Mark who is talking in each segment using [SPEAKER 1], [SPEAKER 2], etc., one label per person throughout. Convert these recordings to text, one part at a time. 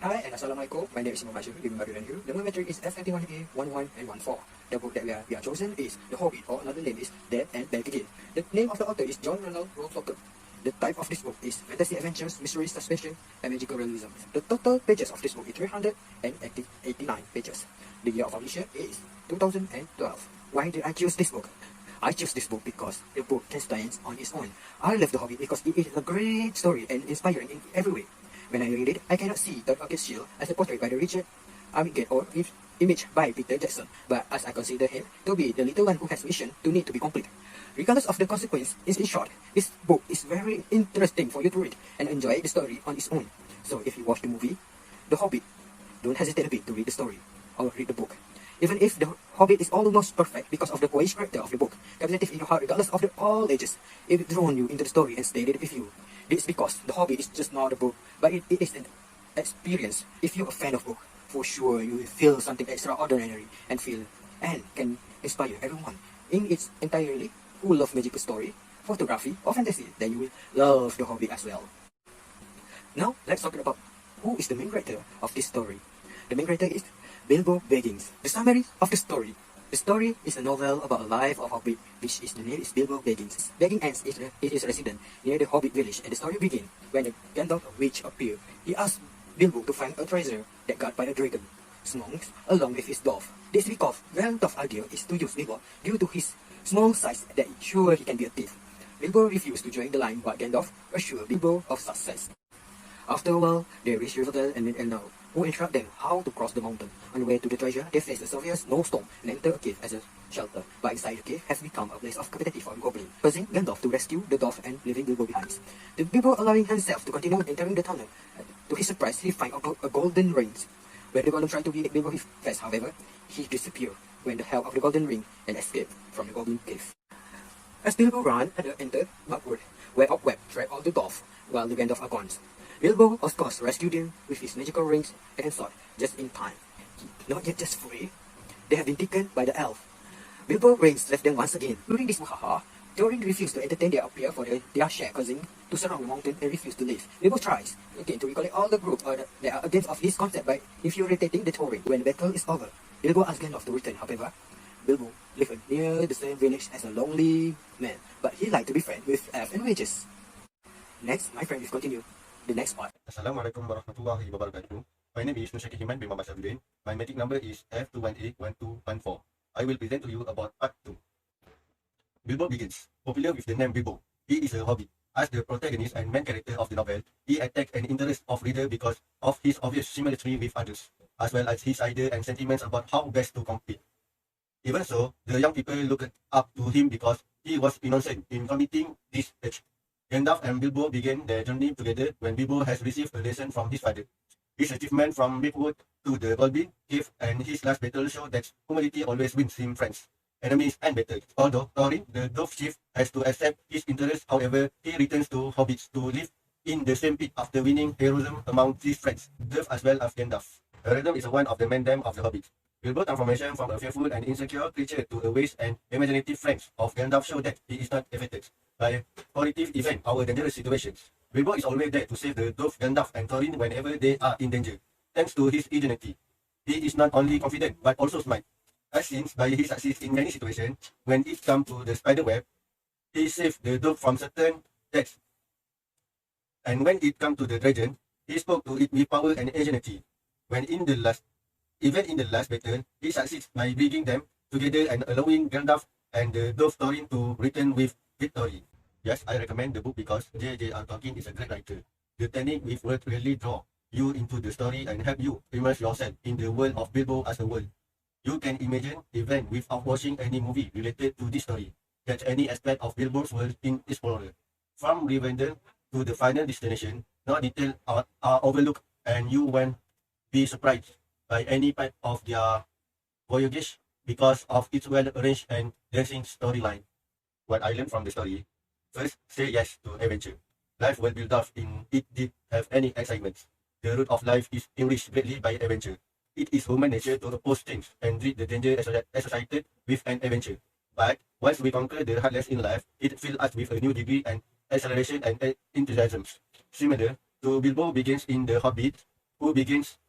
[SPEAKER 1] Hi and Assalamualaikum. My name is MOHAMMAD here. The movie metric is F21A 11 and 14. The book that we are chosen is The Hobbit, or another name is Dead and Back Again. The name of the author is John Ronald Reuel. The type of this book is fantasy adventures, mystery, suspension, and magical realism. The total pages of this book is 389 pages. The year of publisher is 2012. Why did I choose this book? I chose this book because the book can stand on its own. I love The Hobbit because it is a great story and inspiring in every way. When I read it, I cannot see the Rocket Shield as a portrait by the Richard Armitage or image by Peter Jackson, but as I consider him to be the little one who has mission to need to be complete. Regardless of the consequence, in short, this book is very interesting for you to read and enjoy the story on its own. So if you watch the movie, The Hobbit, don't hesitate a bit to read the story or read the book. Even if The Hobbit is almost perfect because of the boyish character of the book, captivative in your heart regardless of all ages, it drawn you into the story and stayed with you. This is because The Hobbit is just not a book, but it is an experience. If you're a fan of book, for sure you will feel something extraordinary and can inspire everyone in its entirely who love magical story, photography, or fantasy. Then you will love The Hobbit as well. Now let's talk about who is the main character of this story. The main character is Bilbo Baggins. The summary of the story. The story is a novel about a life of Hobbit, which is the name is Bilbo Baggins. Baggins is resident near the Hobbit village, and the story begins when a Gandalf witch appears. He asks Bilbo to find a treasure that guarded by a dragon, Smonks, along with his dwarf. This because Gandalf's idea is to use Bilbo due to his small size that sure he can be a thief. Bilbo refused to join the line, but Gandalf assured Bilbo of success. After a while, they reach Rivendell and meet Elnor, who instruct them how to cross the mountain. On the way to the treasure, they face a severe snowstorm and enter a cave as a shelter. But inside the cave has become a place of competitive for goblins, causing Gandalf to rescue the dwarf and leaving Bilbo behind. The Bilbo allowing himself to continue entering the tunnel. To his surprise, he finds a golden ring. When the golem tried to beat Bilbo his face, however, he disappeared with the help of the golden ring and escaped from the goblin cave. As Bilbo ran and entered Mirkwood, where a web trapped all the dwarf while the Gandalf are gone. Bilbo, of course, rescued him with his magical rings and sword just in time. Not yet just free, they have been taken by the elf. Bilbo rings left them once again. During this muhaha, Thorin refused to entertain their appeal for their share causing to surround the mountain and refused to leave. Bilbo tries again to recollect all the group that are against of his concept by infuriating the Thorin. When the battle is over, Bilbo asks Gandalf to return. However, Bilbo lived near the same village as a lonely man, but he liked to be friends with elves and witches. Next, my friend will continue the next part.
[SPEAKER 2] Assalamualaikum warahmatullahi wabarakatuh. My name is NURSYAKIR bin Muhammad SHARUDDIN. My metric number is F21A1214. I will present to you about part 2. Bilbo Baggins, popular with the name Bilbo. He is a hobbit. As the protagonist and main character of the novel, he attracts an interest of reader because of his obvious similarity with others, as well as his idea and sentiments about how best to compete. Even so, the young people looked up to him because he was innocent in committing this act. Gandalf and Bilbo began their journey together when Bilbo has received a lesson from his father. His achievement from Mirkwood to the Goblin Cave and his last battle show that humility always wins him friends, enemies, and battles. Although Thorin, the dwarf chief, has to accept his interest, however, he returns to Hobbits to live in the same pit after winning heroism among his friends, dwarves as well as Gandalf. Heroism is one of the main themes of the Hobbit. Bilbo's transformation from a fearful and insecure creature to a wise and imaginative friend of Gandalf show that he is not affected by positive events or dangerous situations. Bilbo is always there to save the dwarf Gandalf and Thorin whenever they are in danger. Thanks to his ingenuity, he is not only confident but also smart. As seen by his success in many situations, when it comes to the spider web, he saved the dwarf from certain deaths. And when it comes to the dragon, he spoke to it with power and ingenuity. Even in the last battle, he succeeds by bringing them together and allowing Gandalf and the dwarf Thorin to return with victory. Yes, I recommend the book because J.J.R. Tolkien is a great writer. The technique with words really draw you into the story and help you immerse yourself in the world of Bilbo as a world. You can imagine events without watching any movie related to this story. Catch any aspect of Bilbo's world in Explorer. From Rivendell to the final destination, no details are overlooked and you won't be surprised by any part of their voyage because of its well-arranged and dancing storyline. What I learned from the story: first, say yes to adventure. Life will build up in it did have any excitement. The root of life is enriched greatly by adventure. It is human nature to oppose things and treat the danger associated with an adventure. But once we conquer the hardness in life, it fills us with a new degree and acceleration and enthusiasm. Similar to Bilbo Baggins in The Hobbit, who begins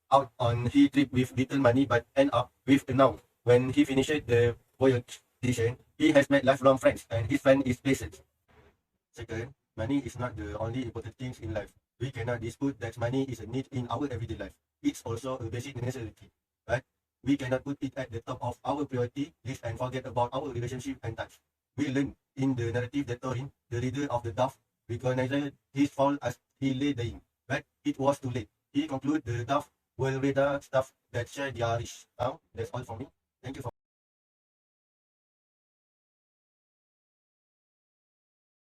[SPEAKER 2] out on his trip with little money but end up with enough. When he finished the voyage, he has made lifelong friends, and his friend is patient. Second, money is not the only important things in life. We cannot dispute that money is a need in our everyday life. It's also a basic necessity, but we cannot put it at the top of our priority list and forget about our relationship and touch. We learn in the narrative that Thorin, the leader of the dwarf, recognized his fault as he lay dying, but it was too late. He concluded the dwarf will rather stuff that share their rich. Now, that's all for me. Thank you for